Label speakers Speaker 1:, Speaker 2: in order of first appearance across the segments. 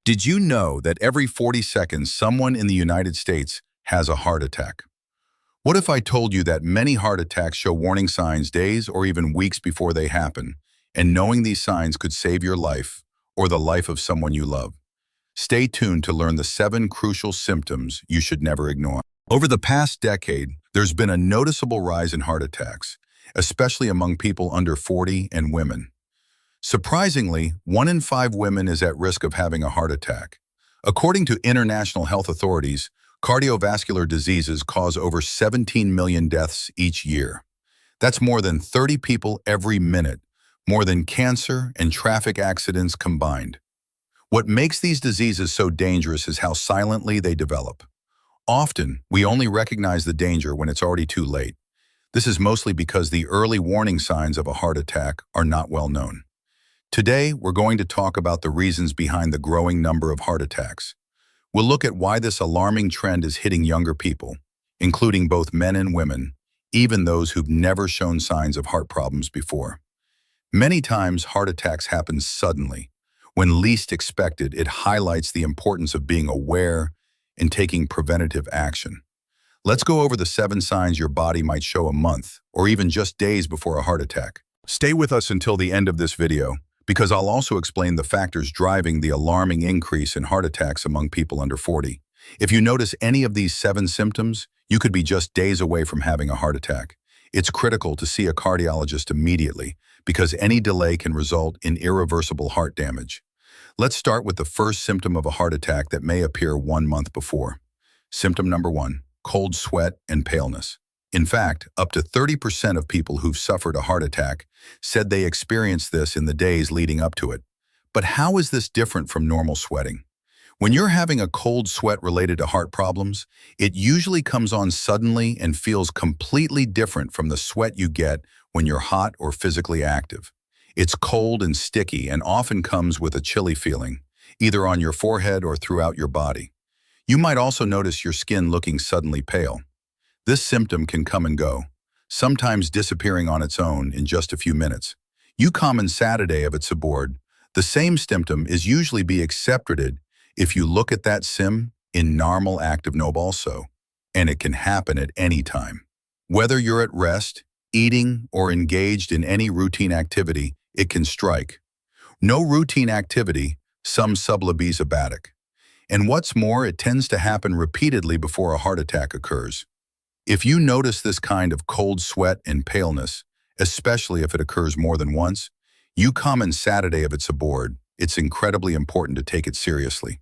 Speaker 1: Did you know that every 40 seconds someone in the United States has a heart attack? What if I told you that many heart attacks show warning signs days or even weeks before they happen, and knowing these signs could save your life or the life of someone you love? Stay tuned to learn the 7 crucial symptoms you should never ignore. Over the past decade, there's been a noticeable rise in heart attacks, especially among people under 40 and women. Surprisingly, 1 in 5 women is at risk of having a heart attack. According to international health authorities, cardiovascular diseases cause over 17 million deaths each year. That's more than 30 people every minute, more than cancer and traffic accidents combined. What makes these diseases so dangerous is how silently they develop. Often, we only recognize the danger when it's already too late. This is mostly because the early warning signs of a heart attack are not well known. Today, we're going to talk about the reasons behind the growing number of heart attacks. We'll look at why this alarming trend is hitting younger people, including both men and women, even those who've never shown signs of heart problems before. Many times, heart attacks happen suddenly. When least expected, it highlights the importance of being aware and taking preventative action. Let's go over the 7 signs your body might show a month or even just days before a heart attack. Stay with us until the end of this video, because I'll also explain the factors driving the alarming increase in heart attacks among people under 40. If you notice any of these 7 symptoms, you could be just days away from having a heart attack. It's critical to see a cardiologist immediately, because any delay can result in irreversible heart damage. Let's start with the first symptom of a heart attack that may appear 1 month before. Symptom number 1, cold sweat and paleness. In fact, up to 30% of people who've suffered a heart attack said they experienced this in the days leading up to it. But how is this different from normal sweating? When you're having a cold sweat related to heart problems, it usually comes on suddenly and feels completely different from the sweat you get when you're hot or physically active. It's cold and sticky and often comes with a chilly feeling, either on your forehead or throughout your body. You might also notice your skin looking suddenly pale. This symptom can come and go, sometimes disappearing on its own in just a few minutes. You common Saturday of its aboard, the same symptom is usually be accepted if you look at that sim in normal active nob also, and it can happen at any time. Whether you're at rest, eating, or engaged in any routine activity, it can strike. No routine activity, some sublabisabatic. And what's more, it tends to happen repeatedly before a heart attack occurs. If you notice this kind of cold sweat and paleness, especially if it occurs more than once, you common Saturday of its aboard, it's incredibly important to take it seriously.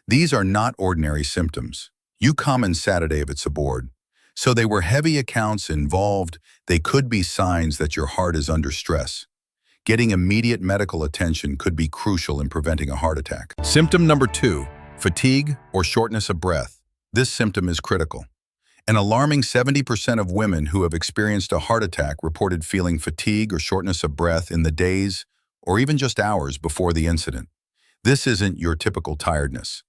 Speaker 1: These are not ordinary symptoms. You common Saturday of its aboard. So they were heavy accounts involved, they could be signs that your heart is under stress. Getting immediate medical attention could be crucial in preventing a heart attack. Symptom number 2, fatigue or shortness of breath. This symptom is critical. An alarming 70% of women who have experienced a heart attack reported feeling fatigue or shortness of breath in the days or even just hours before the incident. This isn't your typical tiredness.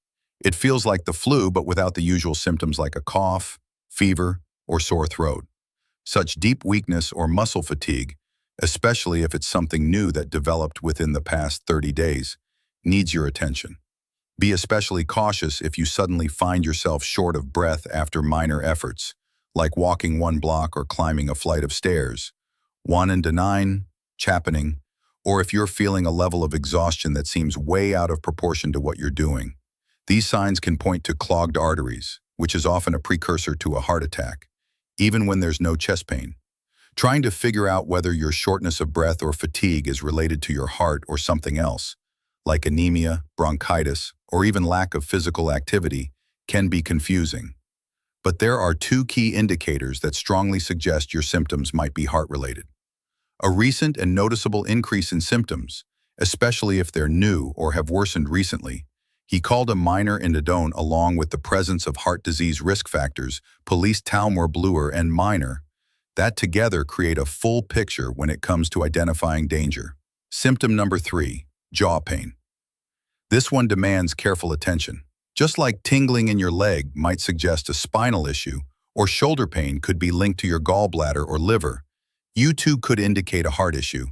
Speaker 1: It feels like the flu, but without the usual symptoms like a cough, fever, or sore throat. Such deep weakness or muscle fatigue, especially if it's something new that developed within the past 30 days, needs your attention. Be especially cautious if you suddenly find yourself short of breath after minor efforts, like walking 1 block or climbing a flight of stairs, 1 and 9, chapening, or if you're feeling a level of exhaustion that seems way out of proportion to what you're doing. These signs can point to clogged arteries, which is often a precursor to a heart attack, even when there's no chest pain. Trying to figure out whether your shortness of breath or fatigue is related to your heart or something else, like anemia, bronchitis, or even lack of physical activity, can be confusing. But there are 2 key indicators that strongly suggest your symptoms might be heart-related. A recent and noticeable increase in symptoms, especially if they're new or have worsened recently. He called a minor indodone along with the presence of heart disease risk factors, police Talmor bluer and minor, that together create a full picture when it comes to identifying danger. Symptom number 3, jaw pain. This one demands careful attention. Just like tingling in your leg might suggest a spinal issue, or shoulder pain could be linked to your gallbladder or liver, you too could indicate a heart issue,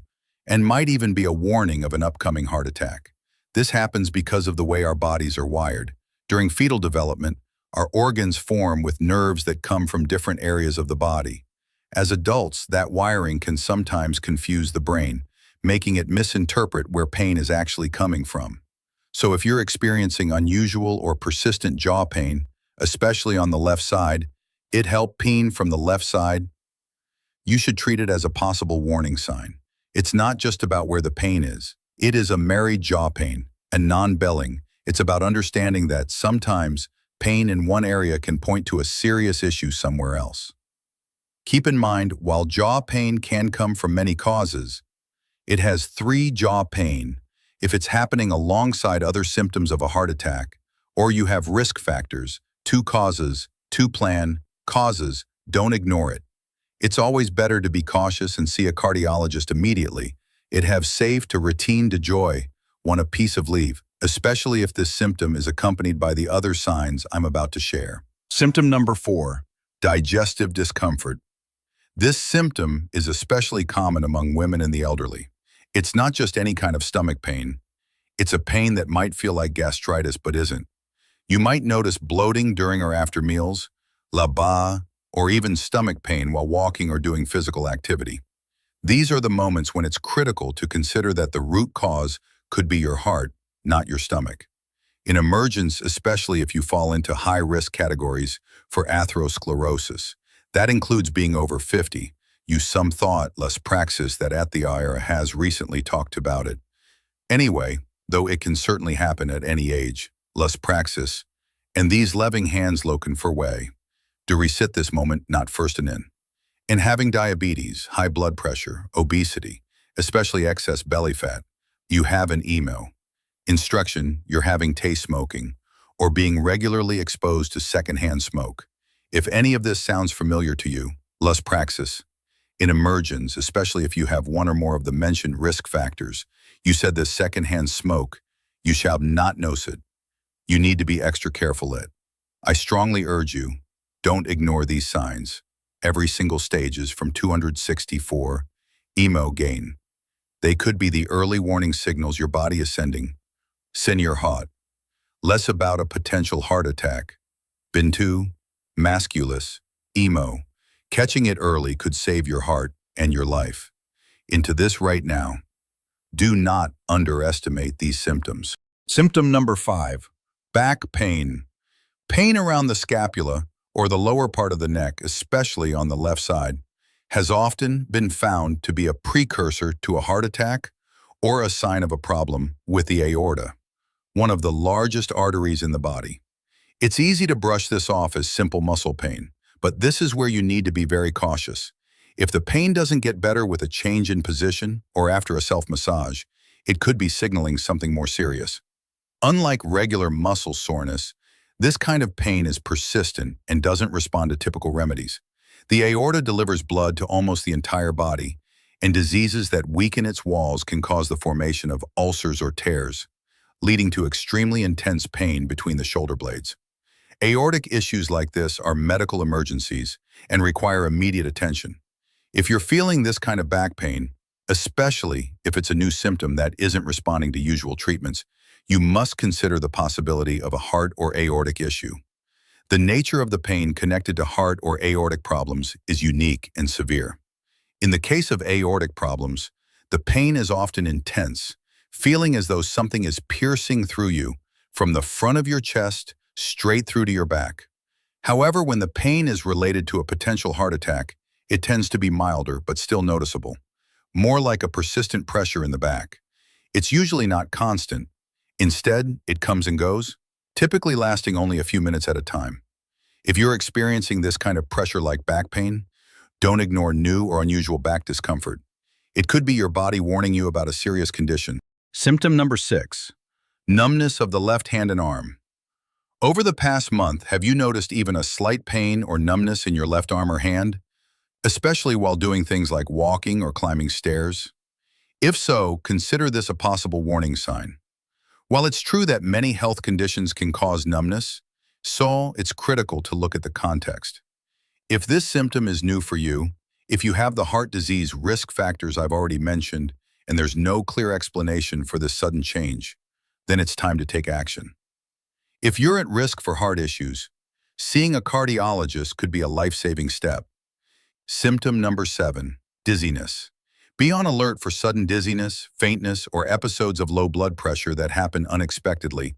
Speaker 1: and might even be a warning of an upcoming heart attack. This happens because of the way our bodies are wired. During fetal development, our organs form with nerves that come from different areas of the body. As adults, that wiring can sometimes confuse the brain, making it misinterpret where pain is actually coming from. So if you're experiencing unusual or persistent jaw pain, especially on the left side, pain from the left side, you should treat it as a possible warning sign. It's not just about where the pain is. It is a married jaw pain, and non-belling. It's about understanding that sometimes pain in one area can point to a serious issue somewhere else. Keep in mind, while jaw pain can come from many causes, it has 3 jaw pain. If it's happening alongside other symptoms of a heart attack, or you have risk factors, 2 causes, 2 plan, causes, don't ignore it. It's always better to be cautious and see a cardiologist immediately. It have safe to routine to joy, want a piece of leave, especially if this symptom is accompanied by the other signs I'm about to share. Symptom number 4, digestive discomfort. This symptom is especially common among women and the elderly. It's not just any kind of stomach pain. It's a pain that might feel like gastritis but isn't. You might notice bloating during or after meals, bas, or even stomach pain while walking or doing physical activity. These are the moments when it's critical to consider that the root cause could be your heart, not your stomach. In emergence, especially if you fall into high-risk categories for atherosclerosis, that includes being over 50. Use some thought, less praxis that at the IR has recently talked about it. Anyway, though it can certainly happen at any age, less praxis, and these loving hands loken for way. Do resit this moment, not first and in. In having diabetes, high blood pressure, obesity, especially excess belly fat, you have an emo. Instruction, you're having taste smoking, or being regularly exposed to secondhand smoke. If any of this sounds familiar to you, less praxis. In emergence, especially if you have one or more of the mentioned risk factors, you said this secondhand smoke, you shall not notice it. You need to be extra careful it. I strongly urge you, don't ignore these signs. Every single stage is from 264, emo gain. They could be the early warning signals your body is sending. Senior hot. Less about a potential heart attack. Bintu, masculus, emo. Catching it early could save your heart and your life. Into this right now. Do not underestimate these symptoms. Symptom number 5, back pain. Pain around the scapula or the lower part of the neck, especially on the left side, has often been found to be a precursor to a heart attack or a sign of a problem with the aorta, one of the largest arteries in the body. It's easy to brush this off as simple muscle pain, but this is where you need to be very cautious. If the pain doesn't get better with a change in position or after a self-massage, it could be signaling something more serious. Unlike regular muscle soreness, this kind of pain is persistent and doesn't respond to typical remedies. The aorta delivers blood to almost the entire body, and diseases that weaken its walls can cause the formation of ulcers or tears, leading to extremely intense pain between the shoulder blades. Aortic issues like this are medical emergencies and require immediate attention. If you're feeling this kind of back pain, especially if it's a new symptom that isn't responding to usual treatments, you must consider the possibility of a heart or aortic issue. The nature of the pain connected to heart or aortic problems is unique and severe. In the case of aortic problems, the pain is often intense, feeling as though something is piercing through you from the front of your chest straight through to your back. However, when the pain is related to a potential heart attack, it tends to be milder but still noticeable, more like a persistent pressure in the back. It's usually not constant. Instead, it comes and goes, typically lasting only a few minutes at a time. If you're experiencing this kind of pressure-like back pain, don't ignore new or unusual back discomfort. It could be your body warning you about a serious condition. Symptom number 6, numbness of the left hand and arm. Over the past month, have you noticed even a slight pain or numbness in your left arm or hand, especially while doing things like walking or climbing stairs? If so, consider this a possible warning sign. While it's true that many health conditions can cause numbness, it's critical to look at the context. If this symptom is new for you, if you have the heart disease risk factors I've already mentioned, and there's no clear explanation for this sudden change, then it's time to take action. If you're at risk for heart issues, seeing a cardiologist could be a life-saving step. Symptom number 7, dizziness. Be on alert for sudden dizziness, faintness, or episodes of low blood pressure that happen unexpectedly.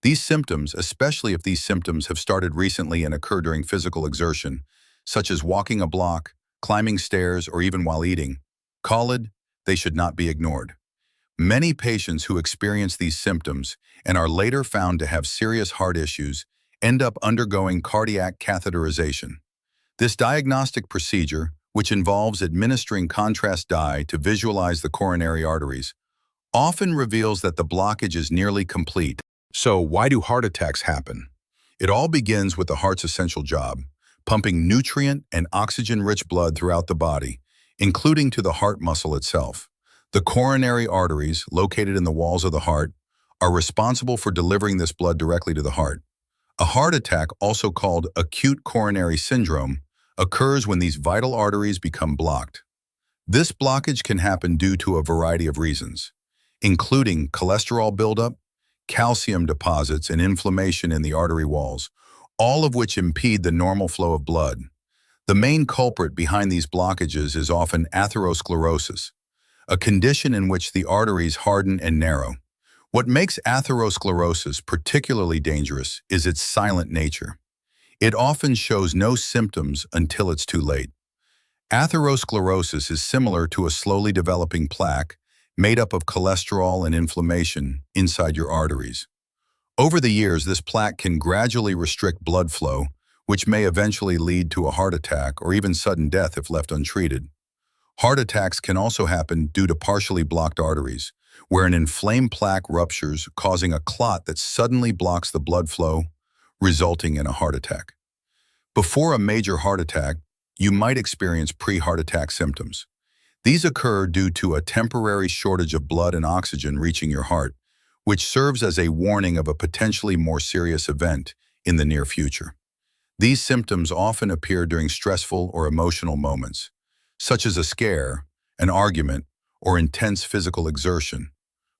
Speaker 1: These symptoms, especially if these symptoms have started recently and occur during physical exertion, such as walking a block, climbing stairs, or even while eating, they should not be ignored. Many patients who experience these symptoms and are later found to have serious heart issues end up undergoing cardiac catheterization. This diagnostic procedure, which involves administering contrast dye to visualize the coronary arteries, often reveals that the blockage is nearly complete. So why do heart attacks happen? It all begins with the heart's essential job, pumping nutrient and oxygen-rich blood throughout the body, including to the heart muscle itself. The coronary arteries, located in the walls of the heart, are responsible for delivering this blood directly to the heart. A heart attack, also called acute coronary syndrome, occurs when these vital arteries become blocked. This blockage can happen due to a variety of reasons, including cholesterol buildup, calcium deposits, and inflammation in the artery walls, all of which impede the normal flow of blood. The main culprit behind these blockages is often atherosclerosis, a condition in which the arteries harden and narrow. What makes atherosclerosis particularly dangerous is its silent nature. It often shows no symptoms until it's too late. Atherosclerosis is similar to a slowly developing plaque made up of cholesterol and inflammation inside your arteries. Over the years, this plaque can gradually restrict blood flow, which may eventually lead to a heart attack or even sudden death if left untreated. Heart attacks can also happen due to partially blocked arteries, where an inflamed plaque ruptures, causing a clot that suddenly blocks the blood flow, resulting in a heart attack. Before a major heart attack, you might experience pre-heart attack symptoms. These occur due to a temporary shortage of blood and oxygen reaching your heart, which serves as a warning of a potentially more serious event in the near future. These symptoms often appear during stressful or emotional moments, such as a scare, an argument, or intense physical exertion.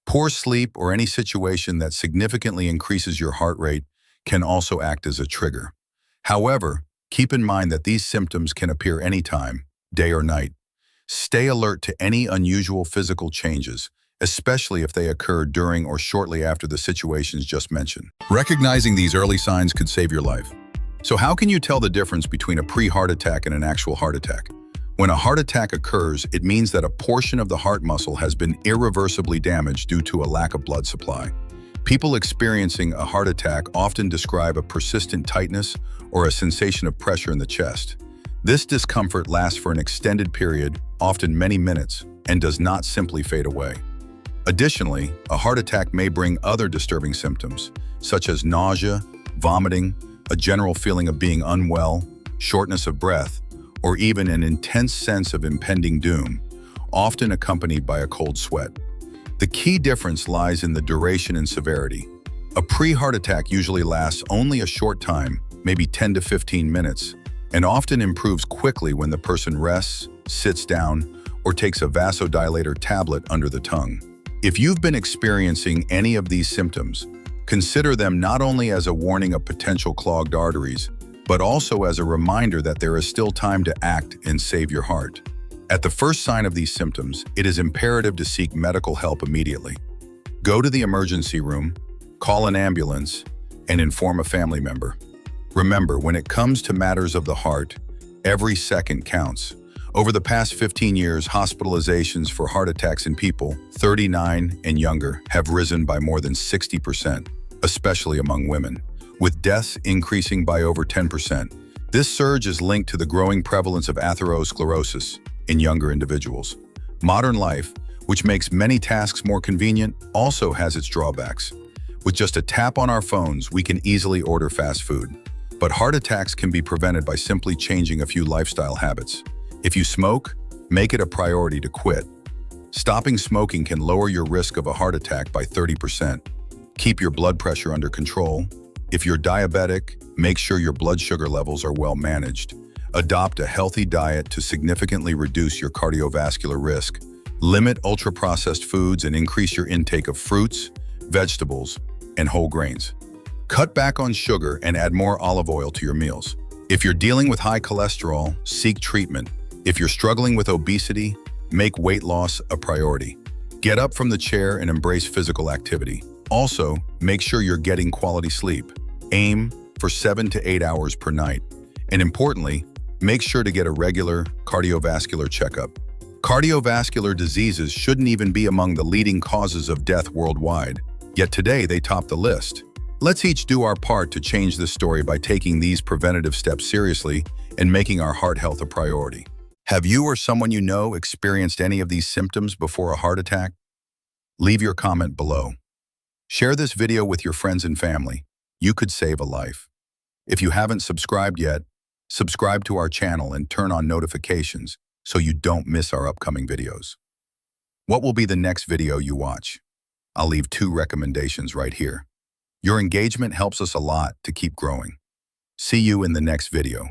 Speaker 1: Poor sleep or any situation that significantly increases your heart rate can also act as a trigger. However, keep in mind that these symptoms can appear anytime, day or night. Stay alert to any unusual physical changes, especially if they occur during or shortly after the situations just mentioned. Recognizing these early signs could save your life. So how can you tell the difference between a pre-heart attack and an actual heart attack? When a heart attack occurs, it means that a portion of the heart muscle has been irreversibly damaged due to a lack of blood supply. People experiencing a heart attack often describe a persistent tightness or a sensation of pressure in the chest. This discomfort lasts for an extended period, often many minutes, and does not simply fade away. Additionally, a heart attack may bring other disturbing symptoms, such as nausea, vomiting, a general feeling of being unwell, shortness of breath, or even an intense sense of impending doom, often accompanied by a cold sweat. The key difference lies in the duration and severity. A pre-heart attack usually lasts only a short time, maybe 10 to 15 minutes, and often improves quickly when the person rests, sits down, or takes a vasodilator tablet under the tongue. If you've been experiencing any of these symptoms, consider them not only as a warning of potential clogged arteries, but also as a reminder that there is still time to act and save your heart. At the first sign of these symptoms, it is imperative to seek medical help immediately. Go to the emergency room, call an ambulance, and inform a family member. Remember, when it comes to matters of the heart, every second counts. Over the past 15 years, hospitalizations for heart attacks in people 39 and younger have risen by more than 60%, especially among women, with deaths increasing by over 10%. This surge is linked to the growing prevalence of atherosclerosis in younger individuals. Modern life, which makes many tasks more convenient, also has its drawbacks. With just a tap on our phones, we can easily order fast food. But heart attacks can be prevented by simply changing a few lifestyle habits. If you smoke, make it a priority to quit. Stopping smoking can lower your risk of a heart attack by 30%. Keep your blood pressure under control. If you're diabetic, make sure your blood sugar levels are well managed. Adopt a healthy diet to significantly reduce your cardiovascular risk. Limit ultra-processed foods and increase your intake of fruits, vegetables, and whole grains. Cut back on sugar and add more olive oil to your meals. If you're dealing with high cholesterol, seek treatment. If you're struggling with obesity, make weight loss a priority. Get up from the chair and embrace physical activity. Also, make sure you're getting quality sleep. Aim for 7 to 8 hours per night. And importantly, make sure to get a regular cardiovascular checkup. Cardiovascular diseases shouldn't even be among the leading causes of death worldwide, yet today they top the list. Let's each do our part to change this story by taking these preventative steps seriously and making our heart health a priority. Have you or someone you know experienced any of these symptoms before a heart attack? Leave your comment below. Share this video with your friends and family. You could save a life. If you haven't subscribed yet, subscribe to our channel and turn on notifications so you don't miss our upcoming videos. What will be the next video you watch? I'll leave 2 recommendations right here. Your engagement helps us a lot to keep growing. See you in the next video.